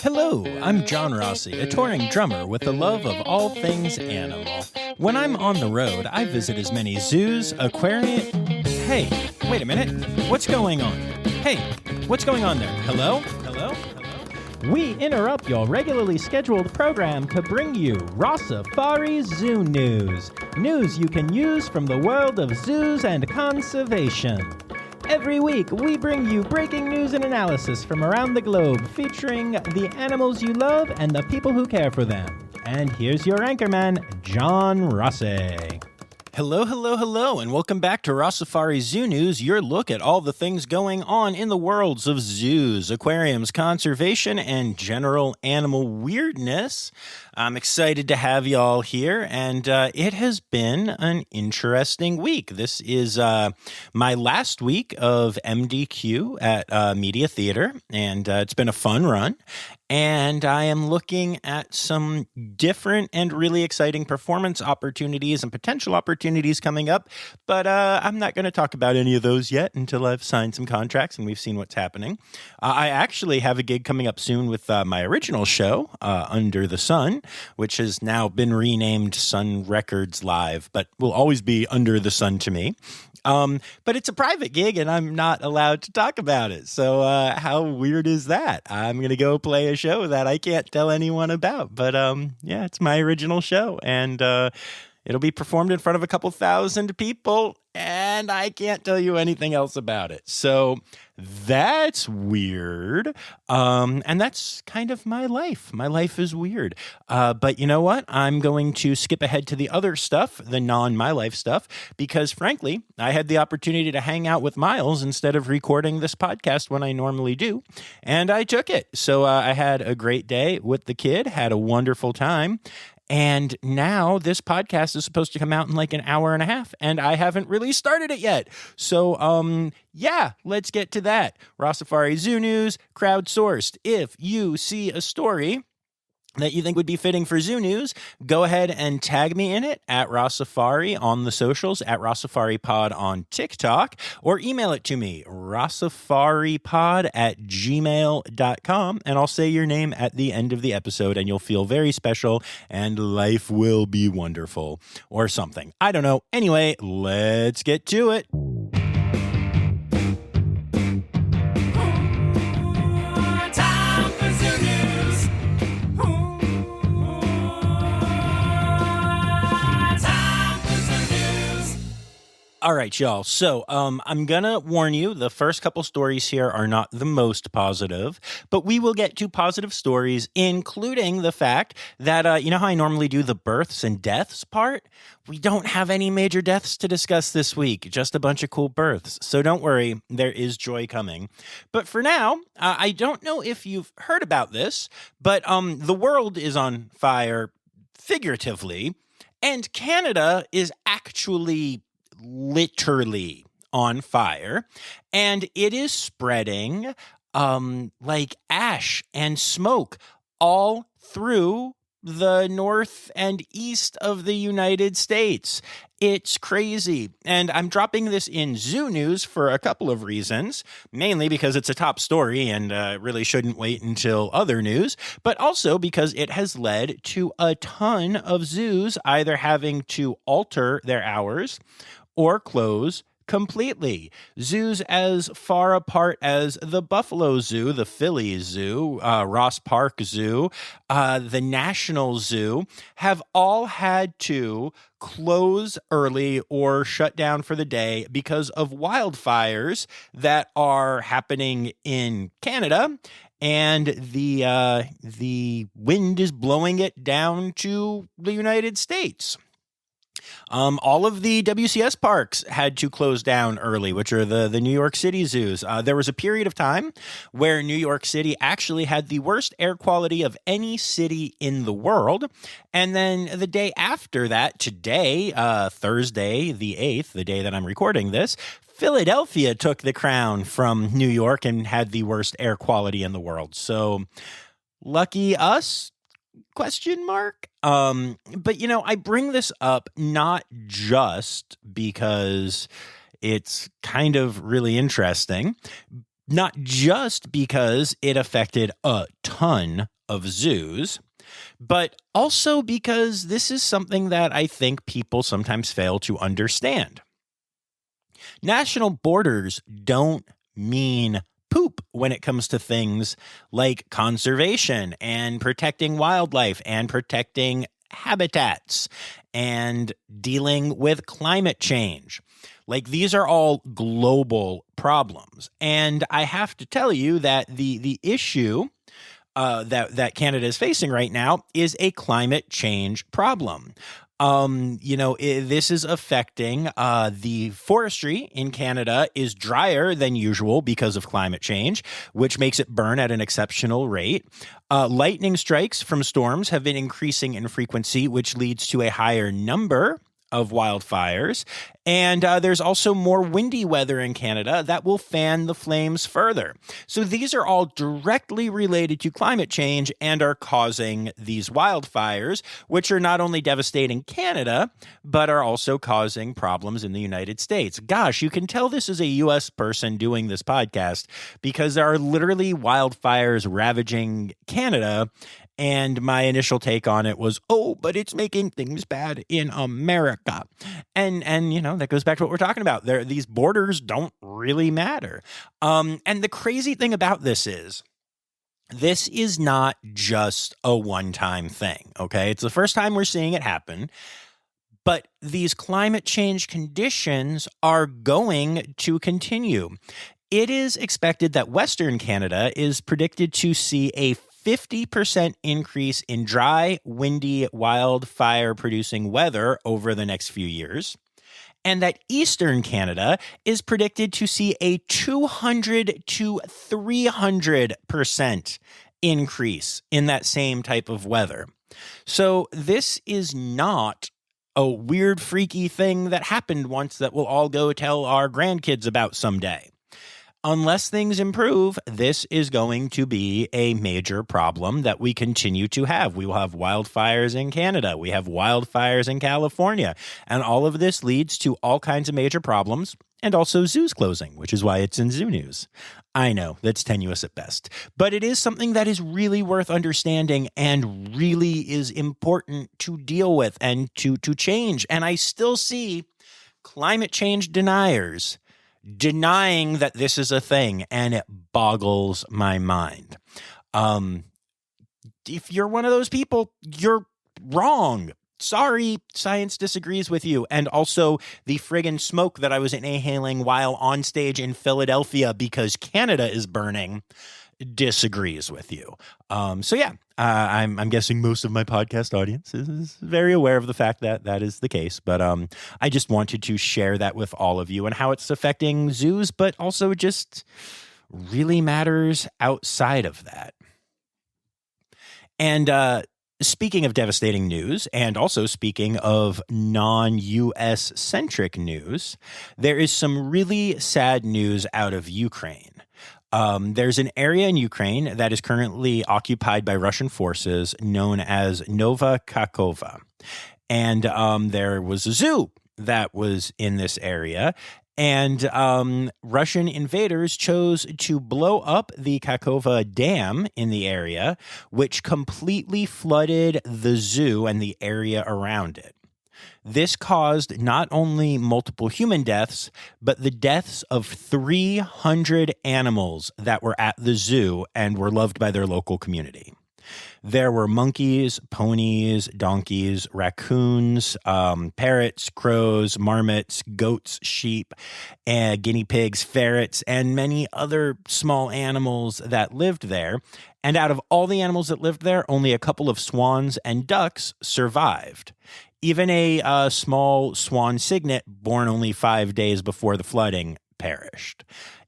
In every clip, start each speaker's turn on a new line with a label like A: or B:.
A: Hello, I'm John Rossi, a touring drummer with a love of all things animal. When I'm on the road, I visit as many zoos, aquariums... Hey, wait a minute. What's going on? Hey, what's going on there? Hello? Hello? Hello? We interrupt your regularly scheduled program to bring you Rossifari Zoo news. News you can use from the world of zoos and conservation. Every week, we bring you breaking news and analysis from around the globe, featuring the animals you love and the people who care for them. And here's your anchorman, John Rossi. Hello, hello, hello, and welcome back to Rossifari Zoo News, your look at all the things going on in the worlds of zoos, aquariums, conservation, and general animal weirdness. I'm excited to have y'all here, and it has been an interesting week. This is my last week of MDQ at Media Theater, and it's been a fun run. And I am looking at some different and really exciting performance opportunities and potential opportunities coming up. But I'm not going to talk about any of those yet until I've signed some contracts and we've seen what's happening. I actually have a gig coming up soon with my original show, Under the Sun, which has now been renamed Sun Records Live, but will always be Under the Sun to me. But it's a private gig and I'm not allowed to talk about it. So how weird is that? I'm going to go play a show that I can't tell anyone about. But yeah, it's my original show and it'll be performed in front of a couple thousand people and I can't tell you anything else about it. So that's weird. And that's kind of my life. My life is weird. But you know what? I'm going to skip ahead to the other stuff, the non-my life stuff, because frankly, I had the opportunity to hang out with Miles instead of recording this podcast when I normally do. And I took it. So I had a great day with the kid, had a wonderful time. And now this podcast is supposed to come out in like an hour and a half, and I haven't really started it yet. So, yeah, let's get to that. Rossifari Zoo News, crowdsourced. If you see a story that you think would be fitting for Zoo News, go ahead and tag me in it at Rossifari on the socials, at RossifariPod on TikTok, or email it to me, rossifaripod@gmail.com, and I'll say your name at the end of the episode, and you'll feel very special, and life will be wonderful, or something. I don't know. Anyway, let's get to it. All right, y'all. So I'm going to warn you, the first couple stories here are not the most positive, but we will get to positive stories, including the fact that, you know how I normally do the births and deaths part? We don't have any major deaths to discuss this week, just a bunch of cool births. So don't worry, there is joy coming. But for now, I don't know if you've heard about this, but the world is on fire figuratively, and Canada is actually literally on fire, and it is spreading like ash and smoke all through the north and east of the United States. It's crazy. And I'm dropping this in Zoo News for a couple of reasons, mainly because it's a top story and really shouldn't wait until other news, but also because it has led to a ton of zoos either having to alter their hours or close completely. Zoos as far apart as the Buffalo Zoo, the Philly Zoo, Ross Park Zoo, the National Zoo have all had to close early or shut down for the day because of wildfires that are happening in Canada. And the wind is blowing it down to the United States. All of the WCS parks had to close down early, which are the New York City zoos. There was a period of time where New York City actually had the worst air quality of any city in the world. And then the day after that, today, Thursday, the 8th, the day that I'm recording this, Philadelphia took the crown from New York and had the worst air quality in the world. So lucky us? Question mark. But you know, I bring this up not just because it's kind of really interesting, not just because it affected a ton of zoos, but also because this is something that I think people sometimes fail to understand. National borders don't mean poop when it comes to things like conservation and protecting wildlife and protecting habitats and dealing with climate change. Like, these are all global problems. And I have to tell you that the issue that Canada is facing right now is a climate change problem. This is affecting the forestry in Canada is drier than usual because of climate change, which makes it burn at an exceptional rate. Lightning strikes from storms have been increasing in frequency, which leads to a higher number of wildfires. And there's also more windy weather in Canada that will fan the flames further. So these are all directly related to climate change and are causing these wildfires, which are not only devastating Canada, but are also causing problems in the United States. Gosh, you can tell this is a U.S. person doing this podcast because there are literally wildfires ravaging Canada. And my initial take on it was, but it's making things bad in America. And that goes back to what we're talking about. These borders don't really matter. And the crazy thing about this is not just a one-time thing, okay? It's the first time we're seeing it happen. But these climate change conditions are going to continue. It is expected that Western Canada is predicted to see a 50% increase in dry, windy, wildfire-producing weather over the next few years, and that Eastern Canada is predicted to see a 200 to 300% increase in that same type of weather. So this is not a weird, freaky thing that happened once that we'll all go tell our grandkids about someday. Unless things improve, this is going to be a major problem that we continue to have. We will have wildfires in Canada. We have wildfires in California. And all of this leads to all kinds of major problems and also zoos closing, which is why it's in zoo news. I know, that's tenuous at best. But it is something that is really worth understanding and really is important to deal with and to change. And I still see climate change deniers denying that this is a thing, and it boggles my mind. If you're one of those people, you're wrong. Sorry, science disagrees with you. And also, the friggin' smoke that I was inhaling while on stage in Philadelphia because Canada is burning disagrees with you. I'm guessing most of my podcast audience is very aware of the fact that that is the case. But I just wanted to share that with all of you and how it's affecting zoos, but also just really matters outside of that. And speaking of devastating news, and also speaking of non-U.S. centric news, there is some really sad news out of Ukraine. There's an area in Ukraine that is currently occupied by Russian forces known as Nova Kakhovka. And there was a zoo that was in this area. And Russian invaders chose to blow up the Kakhovka Dam in the area, which completely flooded the zoo and the area around it. This caused not only multiple human deaths, but the deaths of 300 animals that were at the zoo and were loved by their local community. There were monkeys, ponies, donkeys, raccoons, parrots, crows, marmots, goats, sheep, guinea pigs, ferrets, and many other small animals that lived there. And out of all the animals that lived there, only a couple of swans and ducks survived. Even a small swan cygnet born only 5 days before the flooding perished.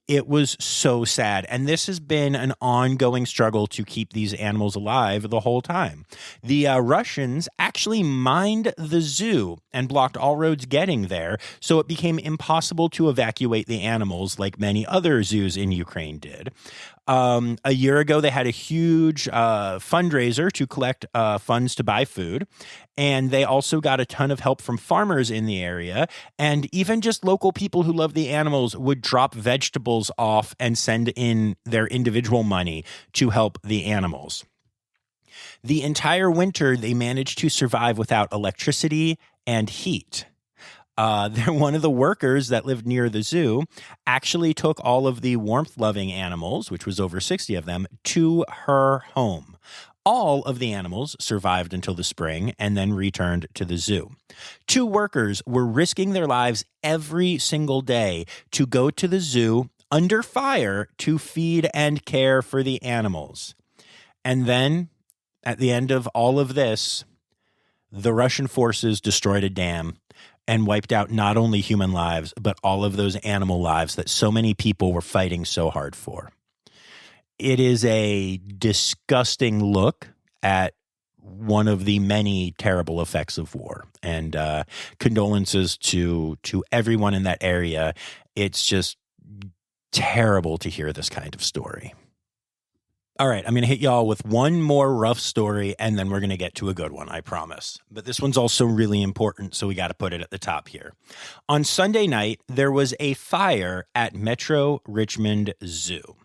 A: It was so sad. And this has been an ongoing struggle to keep these animals alive the whole time. The Russians actually mined the zoo and blocked all roads getting there, so it became impossible to evacuate the animals like many other zoos in Ukraine did. A year ago, they had a huge fundraiser to collect funds to buy food. And they also got a ton of help from farmers in the area. And even just local people who love the animals would drop vegetables off and send in their individual money to help the animals. The entire winter, they managed to survive without electricity and heat. One of the workers that lived near the zoo actually took all of the warmth-loving animals, which was over 60 of them, to her home. All of the animals survived until the spring and then returned to the zoo. 2 workers were risking their lives every single day to go to the zoo under fire to feed and care for the animals. And then, at the end of all of this, the Russian forces destroyed a dam and wiped out not only human lives, but all of those animal lives that so many people were fighting so hard for. It is a disgusting look at one of the many terrible effects of war. And condolences to everyone in that area. It's just terrible to hear this kind of story. All right, I'm going to hit y'all with one more rough story, and then we're going to get to a good one, I promise. But this one's also really important, so we got to put it at the top here. On Sunday night, there was a fire at Metro Richmond Zoo.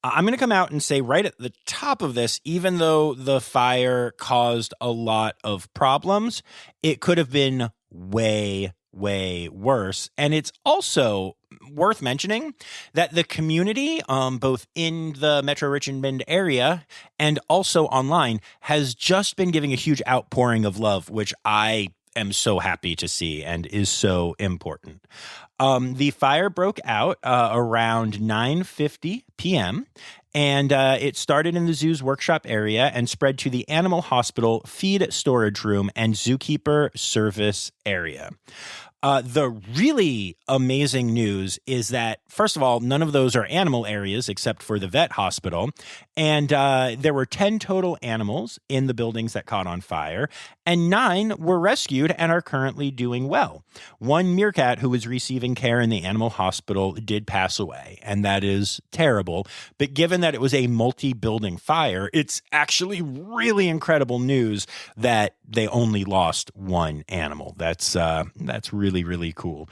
A: I'm going to come out and say right at the top of this, even though the fire caused a lot of problems, it could have been way worse. And it's also worth mentioning that the community, both in the Metro Richmond area and also online, has just been giving a huge outpouring of love, which I am so happy to see and is so important. The fire broke out around 9:50 p.m., and it started in the zoo's workshop area and spread to the animal hospital, feed storage room, and zookeeper service area. The really amazing news is that, first of all, none of those are animal areas except for the vet hospital. And there were 10 total animals in the buildings that caught on fire, and 9 were rescued and are currently doing well. One meerkat who was receiving care in the animal hospital did pass away, and that is terrible. But given that it was a multi-building fire, it's actually really incredible news that they only lost 1 animal. That's really cool.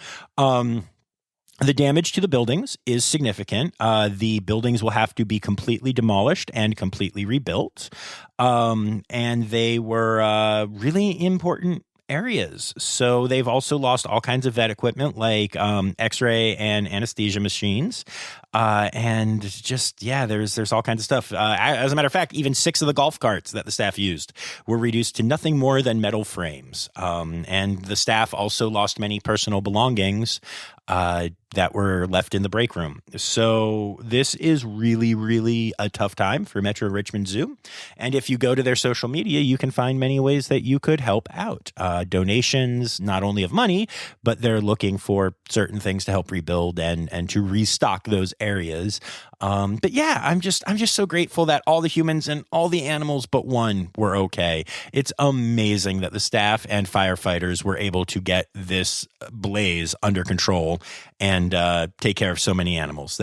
A: The damage to the buildings is significant. The buildings will have to be completely demolished and completely rebuilt. And they were really important areas. So they've also lost all kinds of vet equipment like x-ray and anesthesia machines. And just, yeah, there's all kinds of stuff. As a matter of fact, even 6 of the golf carts that the staff used were reduced to nothing more than metal frames. And the staff also lost many personal belongings that were left in the break room. So this is really a tough time for Metro Richmond Zoo. And if you go to their social media, you can find many ways that you could help out. Donations, not only of money, but they're looking for certain things to help rebuild and to restock those areas. But yeah, I'm just so grateful that all the humans and all the animals but one were okay. It's amazing that the staff and firefighters were able to get this blaze under control and take care of so many animals.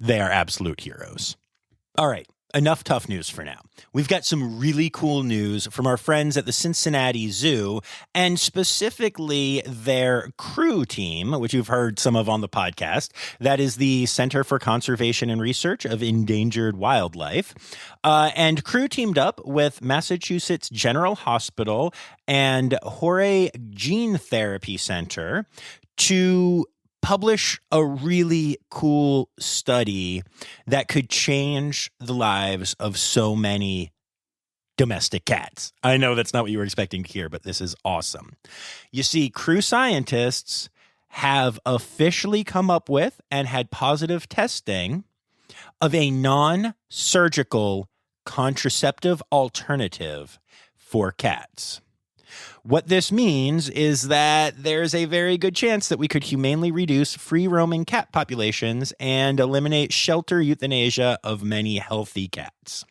A: They are absolute heroes. All right. Enough tough news for now. We've got some really cool news from our friends at the Cincinnati Zoo, and specifically their crew team, which you've heard some of on the podcast. That is the Center for Conservation and Research of Endangered Wildlife. And crew teamed up with Massachusetts General Hospital and Hore Gene Therapy Center to publish a really cool study that could change the lives of so many domestic cats. I know that's not what you were expecting to hear, but this is awesome. You see, crew scientists have officially come up with and had positive testing of a non-surgical contraceptive alternative for cats. What this means is that there's a very good chance that we could humanely reduce free-roaming cat populations and eliminate shelter euthanasia of many healthy cats.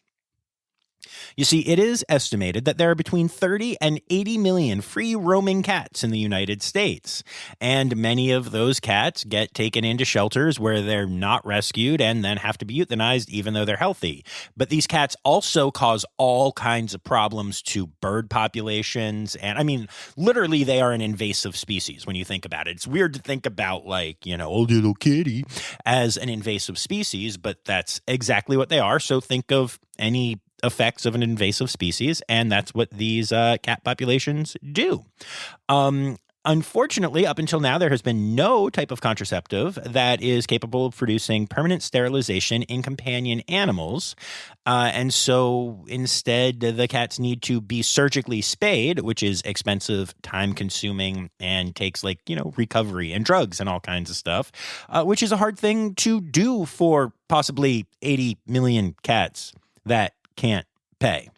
A: You see, it is estimated that there are between 30 and 80 million free roaming cats in the United States. And many of those cats get taken into shelters where they're not rescued and then have to be euthanized even though they're healthy. But these cats also cause all kinds of problems to bird populations. And I mean, literally, they are an invasive species when you think about it. It's weird to think about, like, you know, oh, little kitty as an invasive species, but that's exactly what they are. So think of any effects of an invasive species, and that's what these cat populations do. Unfortunately, up until now, there has been no type of contraceptive that is capable of producing permanent sterilization in companion animals. And so instead, the cats need to be surgically spayed, which is expensive, time-consuming, and takes, like, you know, recovery and drugs and all kinds of stuff, which is a hard thing to do for possibly 80 million cats that can't pay.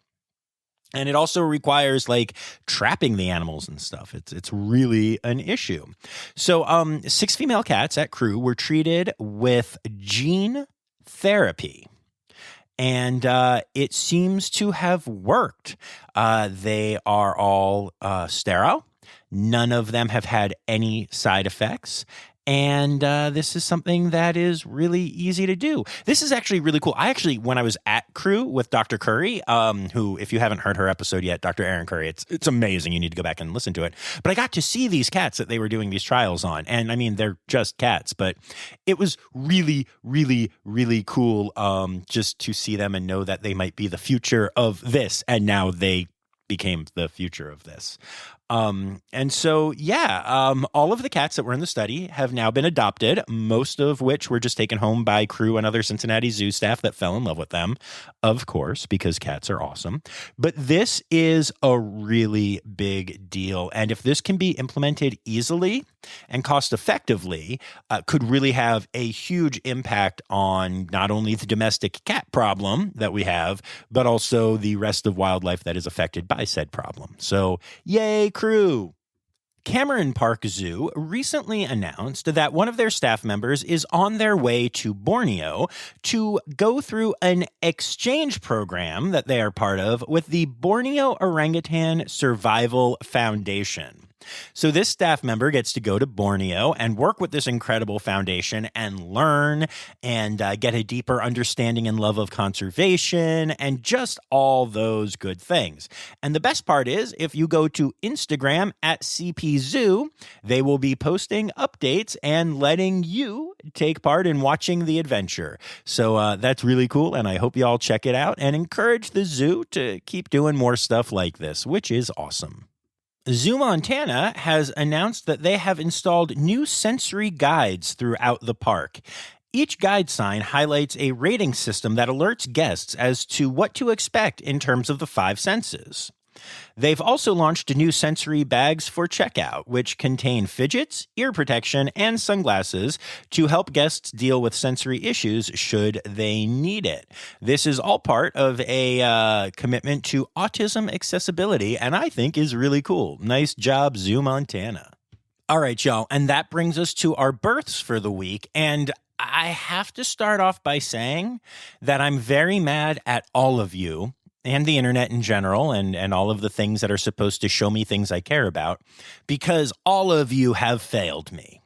A: And it also requires, like, trapping the animals and stuff. It's really an issue. So 6 female cats at Crew were treated with gene therapy. And it seems to have worked. They are all sterile. None of them have had any side effects. And this is something that is really easy to do. This is actually really cool. When I was at Crew with Dr. Curry, who, if you haven't heard her episode yet, Dr. Erin Curry, it's amazing. You need to go back and listen to it. But I got to see these cats that they were doing these trials on. And I mean, they're just cats, but it was really, really, really cool just to see them and know that they might be the future of this. And now they became the future of this. And so, all of the cats that were in the study have now been adopted, most of which were just taken home by Crew and other Cincinnati Zoo staff that fell in love with them, of course, because cats are awesome. But this is a really big deal. And if this can be implemented easily and cost effectively, could really have a huge impact on not only the domestic cat problem that we have, but also the rest of wildlife that is affected by said problem. So, yay, Crew. Cameron Park Zoo recently announced that one of their staff members is on their way to Borneo to go through an exchange program that they are part of with the Borneo Orangutan Survival Foundation. So this staff member gets to go to Borneo and work with this incredible foundation and learn and get a deeper understanding and love of conservation and just all those good things. And the best part is, if you go to Instagram at CP Zoo, they will be posting updates and letting you take part in watching the adventure. So that's really cool, and I hope you all check it out and encourage the zoo to keep doing more stuff like this, which is awesome. Zoo Montana has announced that they have installed new sensory guides throughout the park. Each guide sign highlights a rating system that alerts guests as to what to expect in terms of the 5 senses. They've also launched new sensory bags for checkout, which contain fidgets, ear protection, and sunglasses to help guests deal with sensory issues should they need it. This is all part of a commitment to autism accessibility, and I think is really cool. Nice job, Zoo Montana. All right, y'all, and that brings us to our births for the week, and I have to start off by saying that I'm very mad at all of you and the internet in general, and all of the things that are supposed to show me things I care about, because all of you have failed me.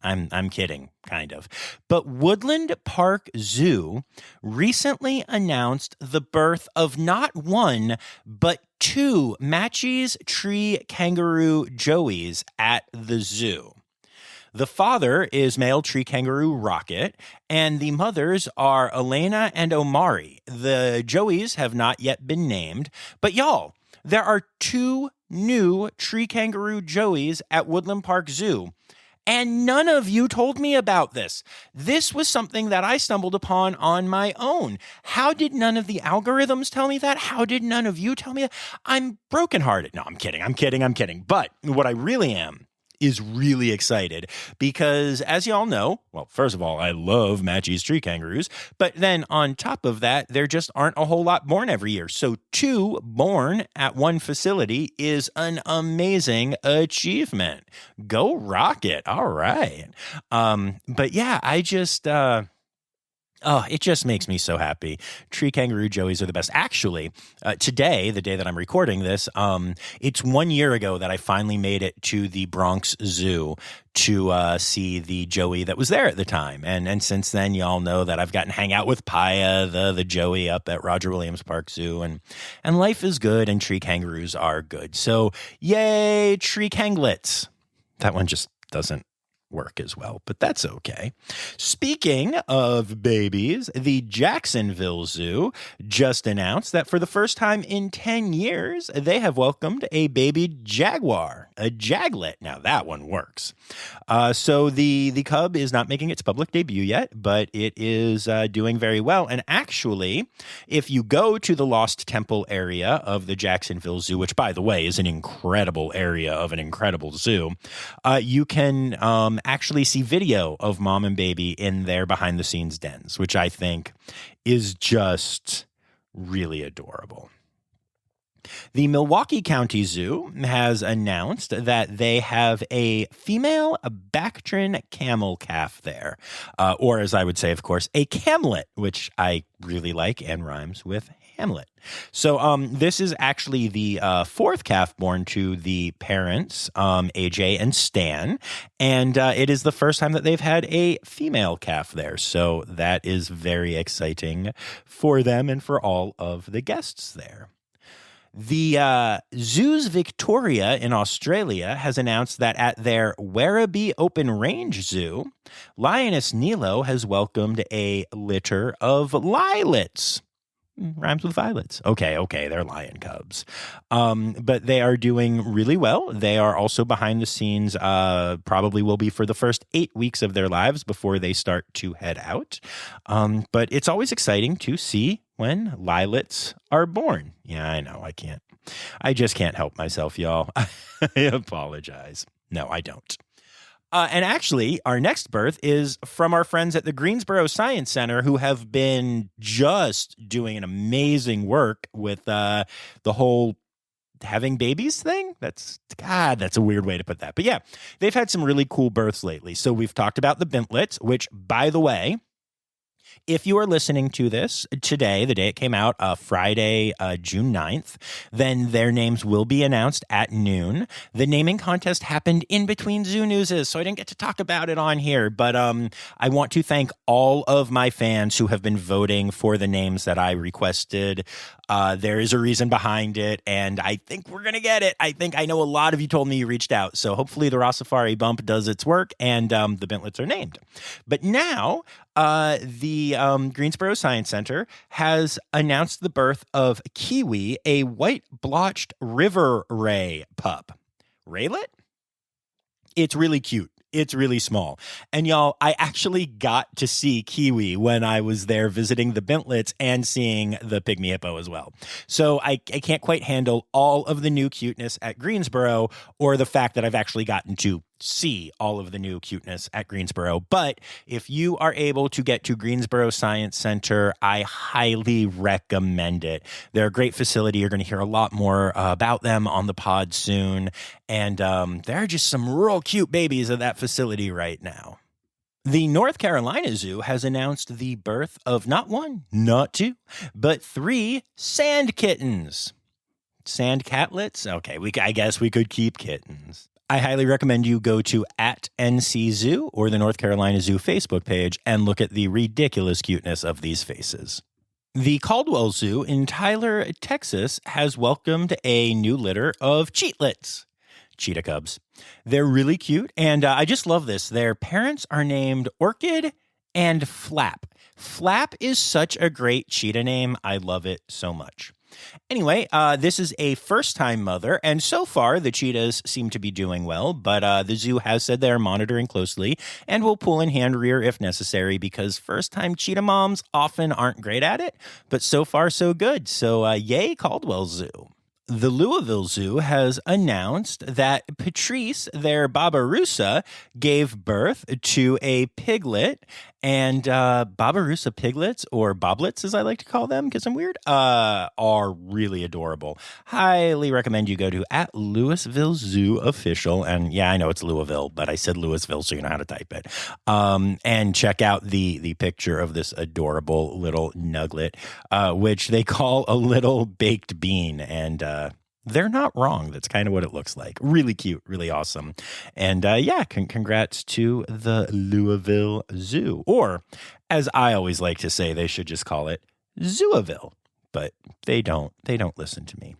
A: I'm kidding, kind of. But Woodland Park Zoo recently announced the birth of not one, but 2 Matchie's tree kangaroo joeys at the zoo. The father is male tree kangaroo Rocket, and the mothers are Elena and Omari. The joeys have not yet been named, but y'all, there are 2 new tree kangaroo joeys at Woodland Park Zoo. And none of you told me about this. This was something that I stumbled upon on my own. How did none of the algorithms tell me that? How did none of you tell me that? I'm brokenhearted. No, I'm kidding. But what I really am is really excited because, as y'all know, well, first of all, I love Matchie's tree kangaroos, but then on top of that, there just aren't a whole lot born every year. So 2 born at one facility is an amazing achievement. Go Rocket. All right. But yeah, I just, Oh, it just makes me so happy. Tree kangaroo joeys are the best. Actually, today, the day that I'm recording this, it's 1 year ago that I finally made it to the Bronx Zoo to see the joey that was there at the time. And since then, y'all know that I've gotten to hang out with Paya, the joey up at Roger Williams Park Zoo, and life is good and tree kangaroos are good. So yay, tree kanglets. That one just doesn't work as well, but that's okay. Speaking of babies, the Jacksonville Zoo just announced that for the first time in 10 years, they have welcomed a baby jaguar, a jaglet. Now that one works. So the cub is not making its public debut yet, but it is doing very well. And actually, if you go to the Lost Temple area of the Jacksonville Zoo, which by the way is an incredible area of an incredible zoo, you can actually see video of mom and baby in their behind the scenes dens, which I think is just really adorable. The Milwaukee County Zoo has announced that they have a female Bactrian camel calf there, or as I would say, of course, a camlet, which I really like and rhymes with Hamlet. So this is actually the fourth calf born to the parents, AJ and Stan, and it is the first time that they've had a female calf there. So that is very exciting for them and for all of the guests there. The Zoos Victoria in Australia has announced that at their Werribee Open Range Zoo, Lioness Nilo has welcomed a litter of lilets. Rhymes with violets. Okay, they're lion cubs. But they are doing really well. They are also behind the scenes, probably will be for the first 8 weeks of their lives before they start to head out. But it's always exciting to see when lilets are born. Yeah, I know, I just can't help myself, y'all. I apologize. No, I don't. And actually, our next birth is from our friends at the Greensboro Science Center, who have been just doing an amazing work with the whole having babies thing. That's a weird way to put that. But yeah, they've had some really cool births lately. So we've talked about the bintlets, which, by the way, if you are listening to this today, the day it came out, Friday, June 9th, then their names will be announced at noon. The naming contest happened in between Zoo Newses, so I didn't get to talk about it on here. But I want to thank all of my fans who have been voting for the names that I requested. There is a reason behind it, and I think we're going to get it. I know a lot of you told me you reached out, so hopefully the Rossifari bump does its work, and the bintlets are named. But now, the Greensboro Science Center has announced the birth of Kiwi, a white-blotched river ray pup. Raylet? It's really cute. It's really small. And y'all, I actually got to see Kiwi when I was there visiting the bintlets and seeing the pygmy hippo as well. So I can't quite handle all of the new cuteness at Greensboro or the fact that I've actually gotten to see all of the new cuteness at Greensboro. But if you are able to get to Greensboro Science Center, I highly recommend it. They're a great facility. You're going to hear a lot more about them on the pod soon. And there are just some real cute babies at that facility right now. The North Carolina Zoo has announced the birth of not one, not two, but 3 sand kittens. Sand catlets? Okay, I guess we could keep kittens. I highly recommend you go to @NC Zoo or the North Carolina Zoo Facebook page and look at the ridiculous cuteness of these faces. The Caldwell Zoo in Tyler, Texas has welcomed a new litter of cheatlets, cheetah cubs. They're really cute, and I just love this. Their parents are named Orchid and Flap. Flap is such a great cheetah name. I love it so much. Anyway, this is a first-time mother, and so far the cheetahs seem to be doing well, but the zoo has said they're monitoring closely and will pull in hand rear if necessary because first-time cheetah moms often aren't great at it, but so far so good. So yay, Caldwell Zoo. The Louisville Zoo has announced that Patrice, their Barbaroussa, gave birth to a piglet, and Barbaroussa piglets, or boblets as I like to call them because I'm weird, are really adorable. Highly recommend you go to @Louisville Zoo Official. And yeah, I know it's Louisville, but I said Louisville, so you know how to type it. And check out the picture of this adorable little nugget, which they call a little baked bean. And they're not wrong. That's kind of what it looks like. Really cute, really awesome. And congrats to the Louisville Zoo. Or, as I always like to say, they should just call it Zooville. But they don't listen to me.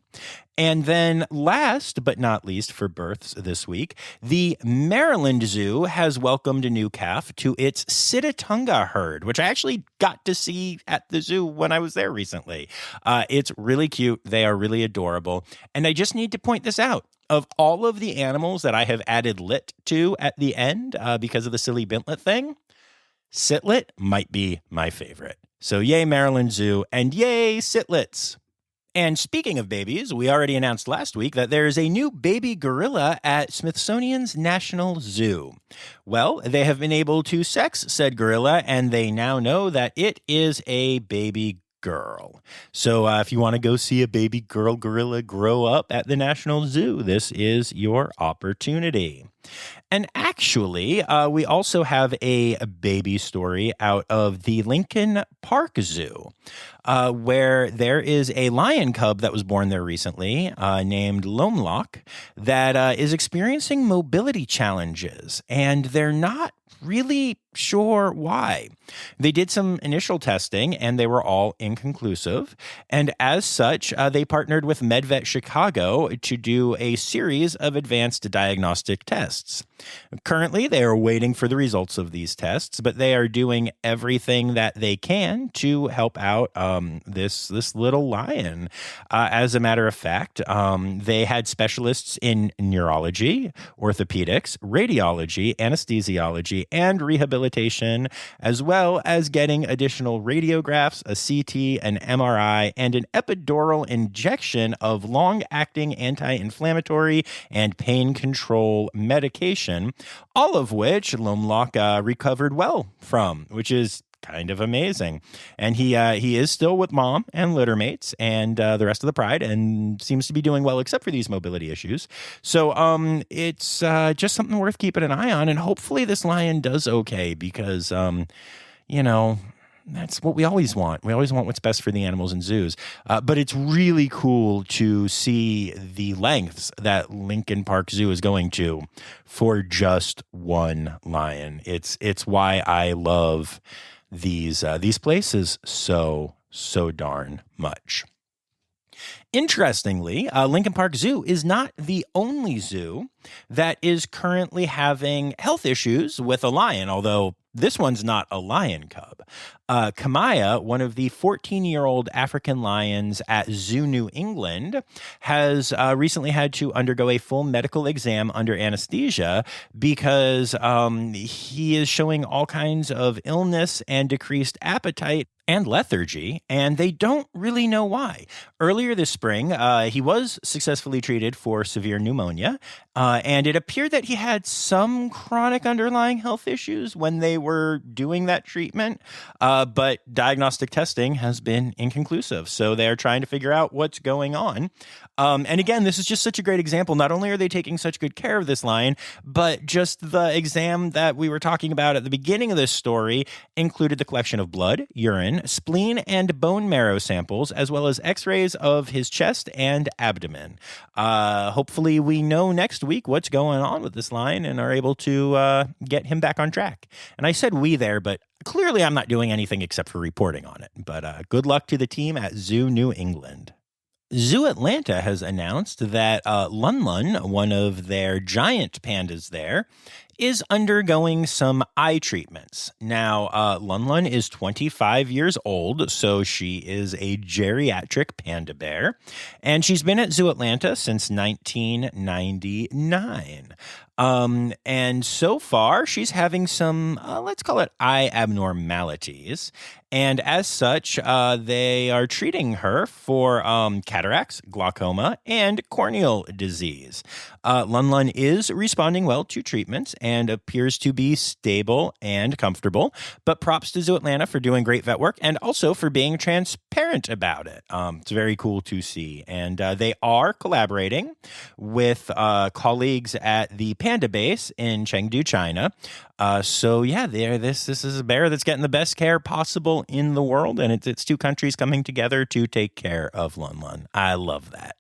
A: And then last but not least for births this week, the Maryland Zoo has welcomed a new calf to its Sitatunga herd, which I actually got to see at the zoo when I was there recently. It's really cute. They are really adorable. And I just need to point this out. Of all of the animals that I have added lit to at the end because of the silly Bintlet thing, Sitlet might be my favorite. So yay, Maryland Zoo, and yay, Sitlets. And speaking of babies, we already announced last week that there is a new baby gorilla at Smithsonian's National Zoo. Well, they have been able to sex said gorilla, and they now know that it is a baby girl. So if you want to go see a baby girl gorilla grow up at the National Zoo, this is your opportunity. And actually, we also have a baby story out of the Lincoln Park Zoo, where there is a lion cub that was born there recently named Lomlock that is experiencing mobility challenges, and they're not really sure why. They did some initial testing and they were all inconclusive. And as such, they partnered with MedVet Chicago to do a series of advanced diagnostic tests. Currently, they are waiting for the results of these tests, but they are doing everything that they can to help out this little lion. As a matter of fact, they had specialists in neurology, orthopedics, radiology, anesthesiology, and rehabilitation, as well as getting additional radiographs, a CT, an MRI, and an epidural injection of long-acting anti-inflammatory and pain control medication, all of which Lomlock recovered well from, which is kind of amazing. And he is still with mom and littermates and the rest of the pride and seems to be doing well except for these mobility issues. So it's just something worth keeping an eye on, and hopefully this lion does okay because that's what we always want. We always want what's best for the animals in zoos. But it's really cool to see the lengths that Lincoln Park Zoo is going to for just one lion. It's why I love these places so darn much. Interestingly, Lincoln Park Zoo is not the only zoo that is currently having health issues with a lion, although this one's not a lion cub. Kamaya, one of the 14-year-old African lions at Zoo New England, has recently had to undergo a full medical exam under anesthesia because he is showing all kinds of illness and decreased appetite and lethargy, and they don't really know why. Earlier this spring, he was successfully treated for severe pneumonia, and it appeared that he had some chronic underlying health issues when they were doing that treatment, but diagnostic testing has been inconclusive, so they're trying to figure out what's going on. And again, this is just such a great example. Not only are they taking such good care of this lion, but just the exam that we were talking about at the beginning of this story included the collection of blood, urine, spleen, and bone marrow samples, as well as x-rays of his chest and abdomen. Hopefully we know next week what's going on with this lion and are able to get him back on track. And I said we there, but clearly I'm not doing anything except for reporting on it. But good luck to the team at Zoo New England. Zoo Atlanta has announced that Lun Lun, one of their giant pandas there, is undergoing some eye treatments. Now, Lun Lun is 25 years old, so she is a geriatric panda bear, and she's been at Zoo Atlanta since 1999. And so far, she's having some, let's call it eye abnormalities. And as such, they are treating her for cataracts, glaucoma, and corneal disease. Lun Lun is responding well to treatments and appears to be stable and comfortable. But props to Zoo Atlanta for doing great vet work and also for being transparent about it. It's very cool to see. And they are collaborating with colleagues at the Panda Base in Chengdu, China. So yeah, this is a bear that's getting the best care possible in the world, and it's two countries coming together to take care of Lun Lun. I love that.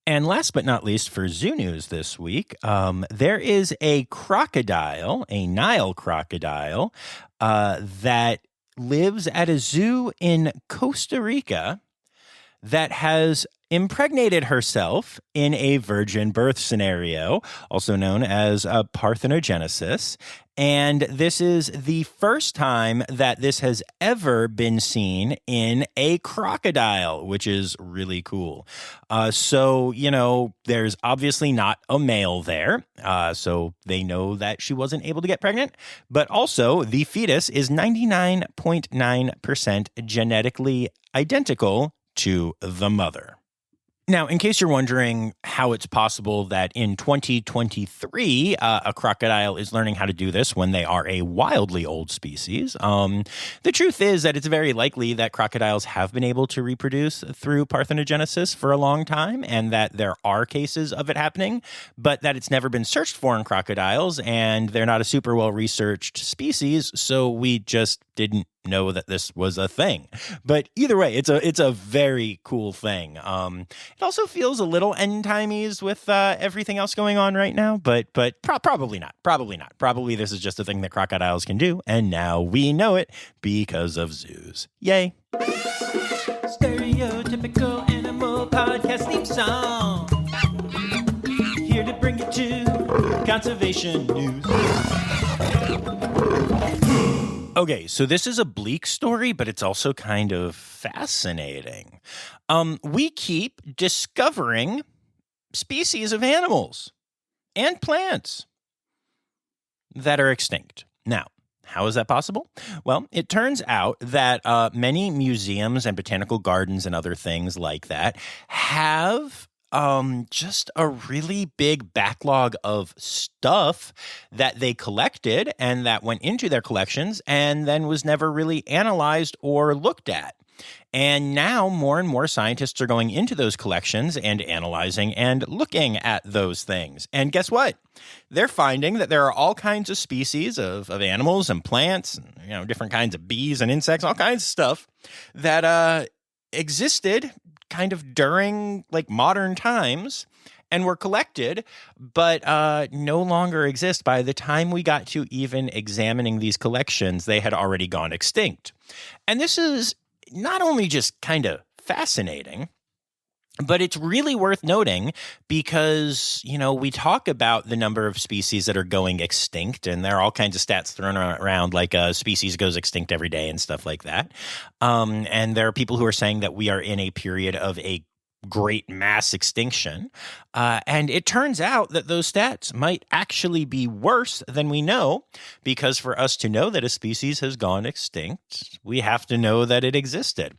A: And last but not least for zoo news this week, there is a crocodile, a Nile crocodile, that lives at a zoo in Costa Rica that has impregnated herself in a virgin birth scenario, also known as parthenogenesis. And this is the first time that this has ever been seen in a crocodile, which is really cool. So, there's obviously not a male there. So they know that she wasn't able to get pregnant. But also, the fetus is 99.9% genetically identical to the mother. Now, in case you're wondering how it's possible that in 2023, a crocodile is learning how to do this when they are a wildly old species, the truth is that it's very likely that crocodiles have been able to reproduce through parthenogenesis for a long time, and that there are cases of it happening, but that it's never been searched for in crocodiles, and they're not a super well-researched species, so we just didn't know that this was a thing. But either way, it's a very cool thing. It also feels a little end-timey with everything else going on right now, but probably not. Probably this is just a thing that crocodiles can do, and now we know it because of zoos. Yay. Stereotypical animal podcast theme song. Here to bring you to conservation news. Okay, so this is a bleak story, but it's also kind of fascinating. We keep discovering species of animals and plants that are extinct. Now, how is that possible? Well, it turns out that many museums and botanical gardens and other things like that have just a really big backlog of stuff that they collected and that went into their collections and then was never really analyzed or looked at. And now more and more scientists are going into those collections and analyzing and looking at those things. And guess what? They're finding that there are all kinds of species of animals and plants, and, different kinds of bees and insects, all kinds of stuff that existed kind of during modern times and were collected, but no longer exist. By the time we got to even examining these collections, they had already gone extinct. And this is not only just kind of fascinating, but it's really worth noting because, we talk about the number of species that are going extinct, and there are all kinds of stats thrown around, like a species goes extinct every day and stuff like that. And there are people who are saying that we are in a period of a great mass extinction. And it turns out that those stats might actually be worse than we know, because for us to know that a species has gone extinct, we have to know that it existed.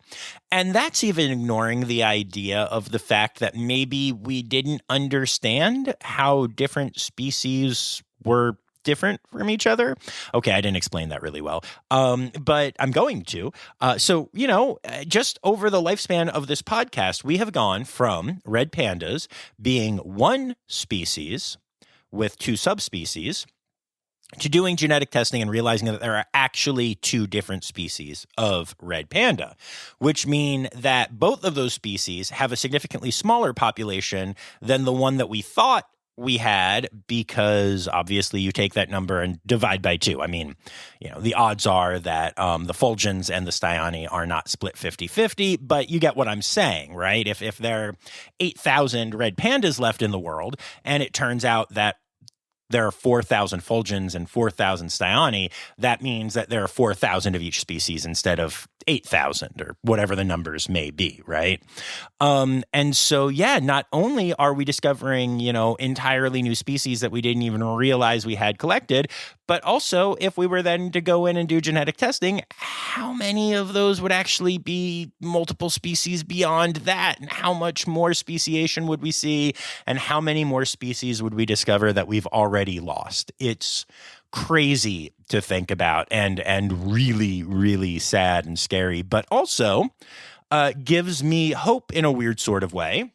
A: And that's even ignoring the idea of the fact that maybe we didn't understand how different species were different from each other. Okay, I didn't explain that really well, but I'm going to. So, just over the lifespan of this podcast, we have gone from red pandas being one species with two subspecies to doing genetic testing and realizing that there are actually two different species of red panda, which mean that both of those species have a significantly smaller population than the one that we thought we had, because obviously you take that number and divide by 2. I mean, the odds are that the fulgens and the styani are not split 50-50, but you get what I'm saying, right? If there are 8,000 red pandas left in the world, and it turns out that there are 4,000 fulgens and 4,000 styani, that means that there are 4,000 of each species instead of 8,000 or whatever the numbers may be, right? And so, yeah, not only are we discovering, entirely new species that we didn't even realize we had collected, but also if we were then to go in and do genetic testing, how many of those would actually be multiple species beyond that? And how much more speciation would we see? And how many more species would we discover that we've already lost? It's crazy to think about and really, really sad and scary, but also gives me hope in a weird sort of way,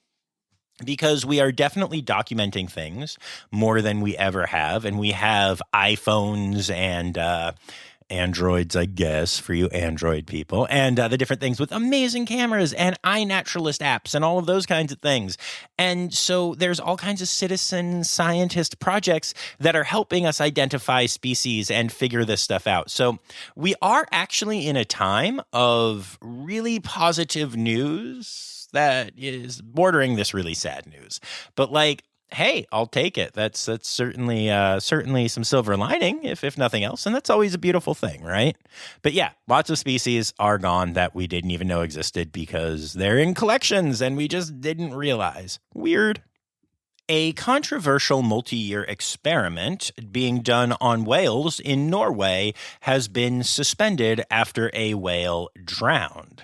A: because we are definitely documenting things more than we ever have. And we have iPhones and Androids, I guess, for you Android people, and the different things with amazing cameras and iNaturalist apps and all of those kinds of things. And so there's all kinds of citizen scientist projects that are helping us identify species and figure this stuff out. So we are actually in a time of really positive news that is bordering this really sad news. But hey, I'll take it. That's certainly some silver lining, if nothing else, and that's always a beautiful thing, right? But yeah, lots of species are gone that we didn't even know existed because they're in collections and we just didn't realize. Weird. A controversial multi-year experiment being done on whales in Norway has been suspended after a whale drowned.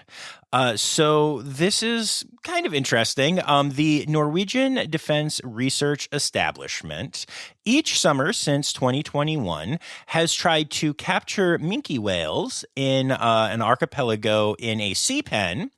A: So this is kind of interesting. The Norwegian Defense Research Establishment, each summer since 2021, has tried to capture minke whales in an archipelago in a sea pen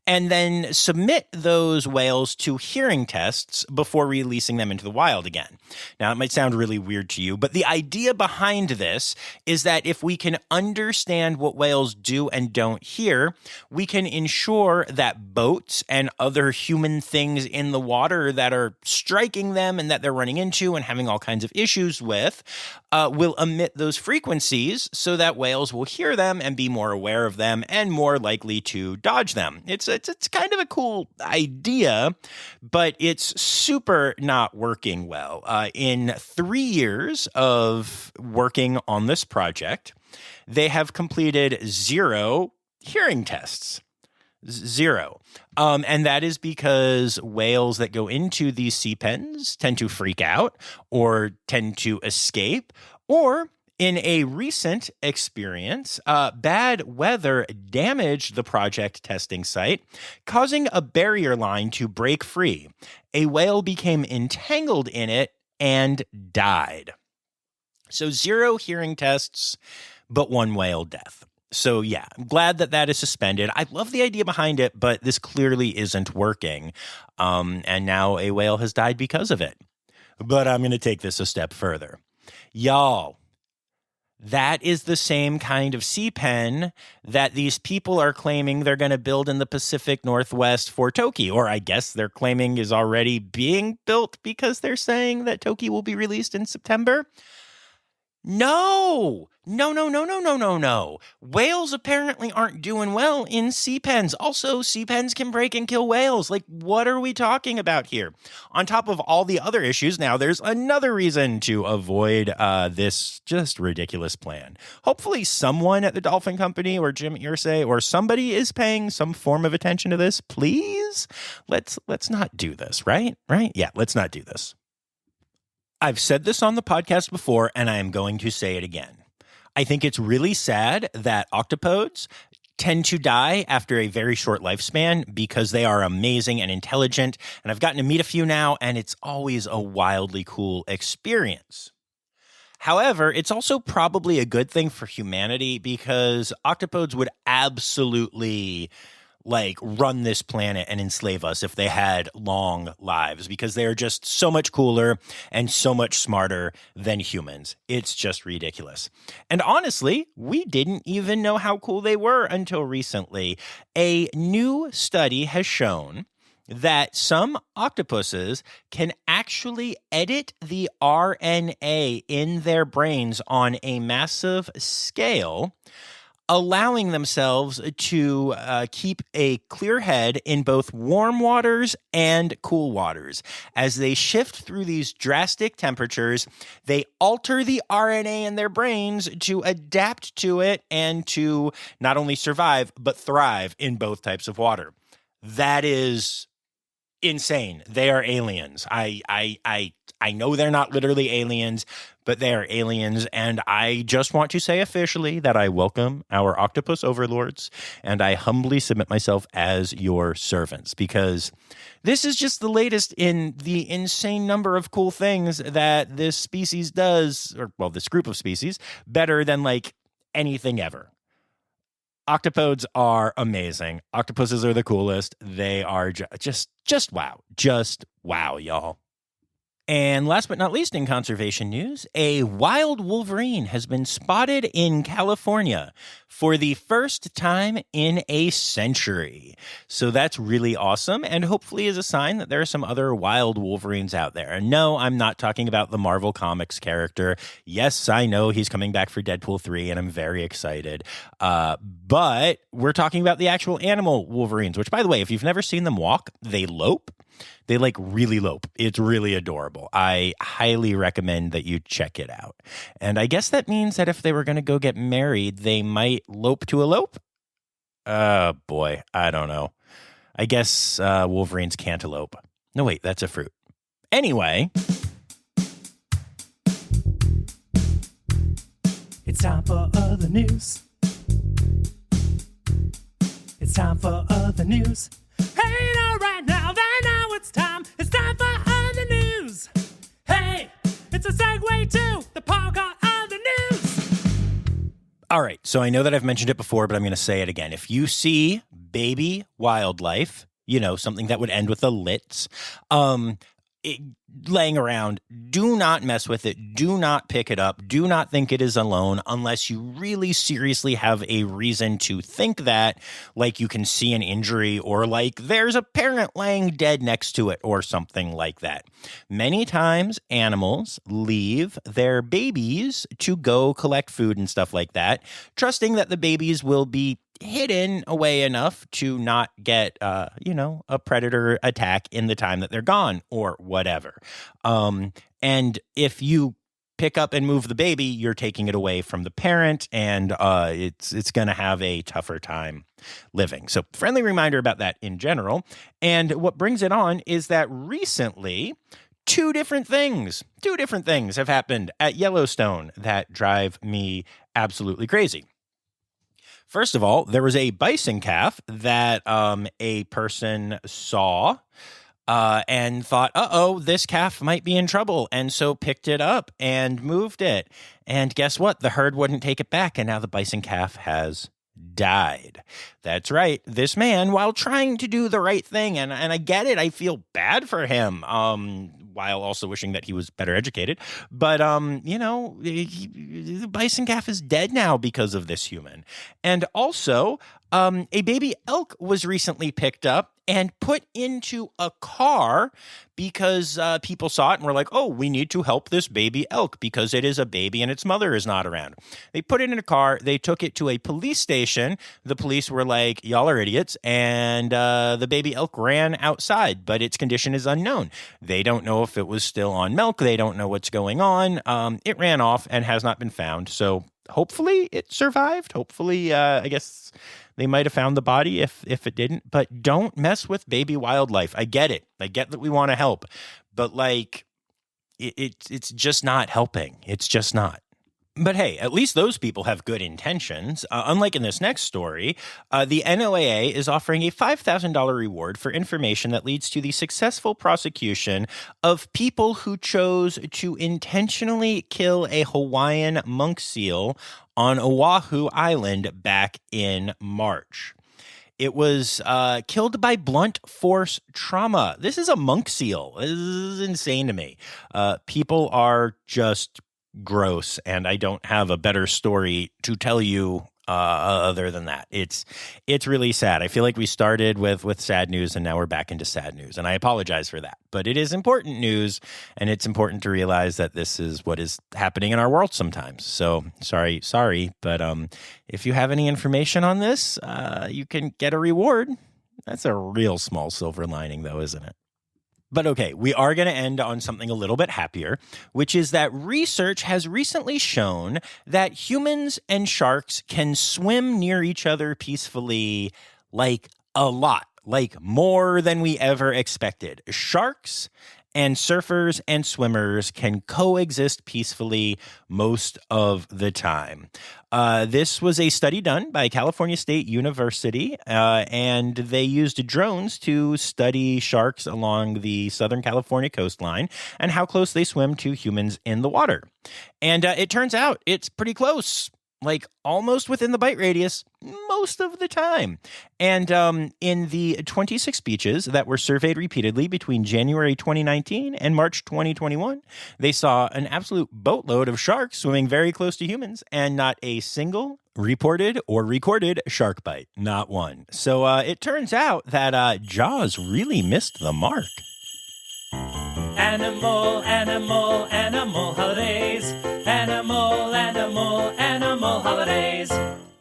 A: and then submit those whales to hearing tests before releasing them into the wild again. Now, it might sound really weird to you, but the idea behind this is that if we can understand what whales do and don't hear, we can ensure that boats and other human things in the water that are striking them and that they're running into and having all kinds of issues with will emit those frequencies so that whales will hear them and be more aware of them and more likely to dodge them. It's kind of a cool idea, but it's super not working well. In 3 years of working on this project, they have completed 0 hearing tests. 0. And that is because whales that go into these sea pens tend to freak out or tend to escape, or in a recent experience, bad weather damaged the project testing site, causing a barrier line to break free. A whale became entangled in it and died. So 0 hearing tests, but 1 whale death. So yeah, I'm glad that is suspended. I love the idea behind it, but this clearly isn't working. And now a whale has died because of it. But I'm going to take this a step further. Y'all, that is the same kind of sea pen that these people are claiming they're going to build in the Pacific Northwest for Toki, or I guess they're claiming is already being built because they're saying that Toki will be released in September. No. Whales apparently aren't doing well in sea pens. Also, sea pens can break and kill whales. What are we talking about here? On top of all the other issues, now there's another reason to avoid this just ridiculous plan. Hopefully someone at the Dolphin Company or Jim Irsay or somebody is paying some form of attention to this. Please, let's not do this, right? Yeah, let's not do this. I've said this on the podcast before, and I am going to say it again. I think it's really sad that octopodes tend to die after a very short lifespan because they are amazing and intelligent, and I've gotten to meet a few now, and it's always a wildly cool experience. However, it's also probably a good thing for humanity because octopodes would absolutely run this planet and enslave us if they had long lives because they are just so much cooler and so much smarter than humans. It's just ridiculous. And honestly, we didn't even know how cool they were until recently. A new study has shown that some octopuses can actually edit the RNA in their brains on a massive scale allowing themselves to keep a clear head in both warm waters and cool waters. As they shift through these drastic temperatures, they alter the RNA in their brains to adapt to it and to not only survive, but thrive in both types of water. That is insane. They are aliens. I know they're not literally aliens, but they are aliens. And I just want to say officially that I welcome our octopus overlords, and I humbly submit myself as your servants, because this is just the latest in the insane number of cool things that this species does, or well, this group of species, better than like anything ever. Octopodes are amazing. Octopuses are the coolest. They are just wow. Just wow, y'all. And last but not least in conservation news, a wild wolverine has been spotted in California for the first time in a century. So that's really awesome, and hopefully is a sign that there are some other wild wolverines out there. And no, I'm not talking about the Marvel Comics character. Yes, I know he's coming back for Deadpool 3, and I'm very excited. But we're talking about the actual animal wolverines, which, by the way, if you've never seen them walk, they lope. They like really lope. It's really adorable. I highly recommend that you check it out. And I guess that means that if they were going to go get married, they might lope to elope. Boy, I don't know. I guess wolverines can't elope. No, wait, that's a fruit. Anyway.
B: It's time for other news. It's time for other news. Hey, now, right now, it's time. It's time for other news. Hey, it's a segue to the part called other news.
A: All right, so I know that I've mentioned it before, but I'm going to say it again. If you see baby wildlife, you know, something that would end with a litz, laying around, do not mess with it. Do not pick it up. Do not think it is alone unless you really seriously have a reason to think that, like you can see an injury or like there's a parent laying dead next to it or something like that. Many times animals leave their babies to go collect food and stuff like that, trusting that the babies will be hidden away enough to not get, a predator attack in the time that they're gone or whatever. And if you pick up and move the baby, you're taking it away from the parent, and it's going to have a tougher time living. So friendly reminder about that in general. And what brings it on is that recently, two different things have happened at Yellowstone that drive me absolutely crazy. First of all, there was a bison calf that a person saw and thought, this calf might be in trouble, and so picked it up and moved it. And guess what? The herd wouldn't take it back, and now the bison calf has died. That's right. This man, while trying to do the right thing, and I get it, I feel bad for him, while also wishing that he was better educated. But, the bison calf is dead now because of this human. And also, a baby elk was recently picked up and put into a car because people saw it and were like, oh, we need to help this baby elk because it is a baby and its mother is not around. They put it in a car. They took it to a police station. The police were like, y'all are idiots. And the baby elk ran outside, but its condition is unknown. They don't know if it was still on milk. They don't know what's going on. It ran off and has not been found. So hopefully it survived. Hopefully, I guess they might have found the body if it didn't. But don't mess with baby wildlife. I get it. I get that we want to help. But, like, it's just not helping. It's just not. But hey, at least those people have good intentions. Unlike in this next story, the NOAA is offering a $5,000 reward for information that leads to the successful prosecution of people who chose to intentionally kill a Hawaiian monk seal on Oahu Island back in March. It was killed by blunt force trauma. This is a monk seal. This is insane to me. People are just gross, and I don't have a better story to tell you Other than that, it's really sad. I feel like we started with sad news and now we're back into sad news, and I apologize for that. But it is important news, and it's important to realize that this is what is happening in our world sometimes. So sorry, but if you have any information on this, you can get a reward. That's a real small silver lining, though, isn't it? But okay, we are going to end on something a little bit happier, which is that research has recently shown that humans and sharks can swim near each other peacefully, like a lot, like more than we ever expected. Sharks and surfers and swimmers can coexist peacefully most of the time. This was a study done by California State University, and they used drones to study sharks along the Southern California coastline and how close they swim to humans in the water. And it turns out it's pretty close, like almost within the bite radius most of the time. And in the 26 beaches that were surveyed repeatedly between January 2019 and March 2021, they saw an absolute boatload of sharks swimming very close to humans, and not a single reported or recorded shark bite. Not one. So it turns out that Jaws really missed the mark.
B: Animal, animal, animal holidays. Animal, animal, animal holidays.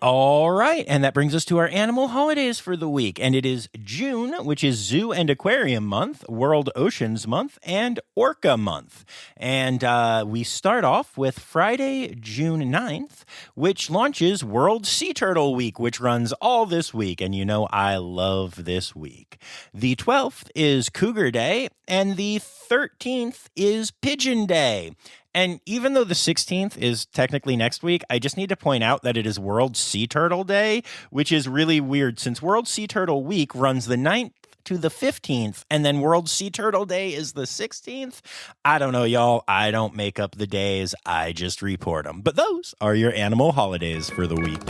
A: All right, and that brings us to our animal holidays for the week. And it is June, which is Zoo and Aquarium Month, World Oceans Month, and Orca Month. And we start off with Friday, June 9th, which launches World Sea Turtle Week, which runs all this week. And you know I love this week. The 12th is Cougar Day, and the 13th is Pigeon Day. And even though the 16th is technically next week, I just need to point out that it is World Sea Turtle Day, which is really weird since World Sea Turtle Week runs the 9th to the 15th, and then World Sea Turtle Day is the 16th. I don't know, y'all. I don't make up the days. I just report them. But those are your animal holidays for the week.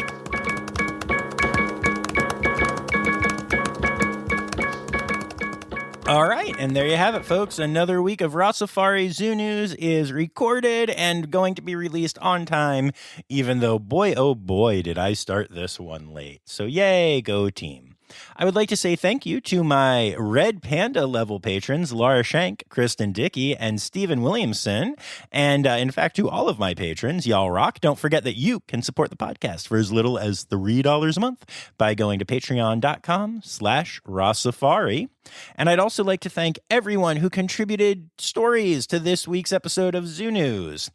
A: All right, and there you have it, folks. Another week of Rossifari Zoo News is recorded and going to be released on time, even though, boy, oh boy, did I start this one late. So yay, go team. I would like to say thank you to my Red Panda level patrons, Laura Schenk, Kristen Dickey, and Stephen Williamson. And in fact, to all of my patrons, y'all rock. Don't forget that you can support the podcast for as little as $3 a month by going to patreon.com/Rossifari. And I'd also like to thank everyone who contributed stories to this week's episode of Zoo News.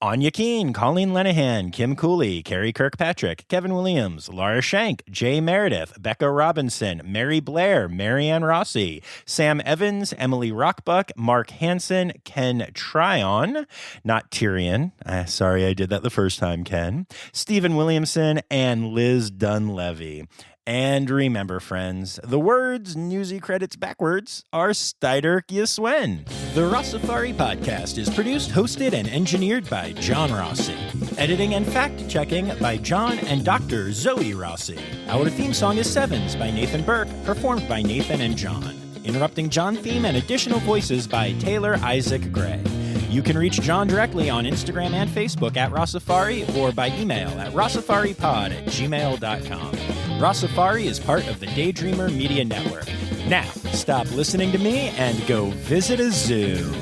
A: Anya Keene, Colleen Lenahan, Kim Cooley, Carrie Kirkpatrick, Kevin Williams, Laura Schenk, Jay Meredith, Becca Robinson, Mary Blair, Marianne Rossi, Sam Evans, Emily Rockbuck, Mark Hansen, Ken Tryon, not Tyrion. Sorry I did that the first time, Ken. Stephen Williamson, and Liz Dunlevy. And remember, friends, the words newsy credits backwards are Steiderk Yiswen. The Rossifari podcast is produced, hosted, and engineered by John Rossi. Editing and fact-checking by John and Dr. Zoe Rossi. Our theme song is Sevens by Nathan Burke, performed by Nathan and John. Interrupting John theme and additional voices by Taylor Isaac Gray. You can reach John directly on Instagram and Facebook at Rossifari or by email at rossifaripod@gmail.com. Rossifari is part of the Daydreamer Media Network. Now, stop listening to me and go visit a zoo.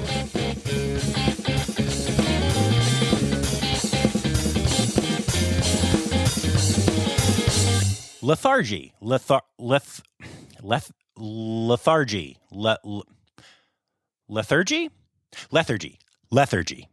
A: Lethargy. Lethargy. Lethargy.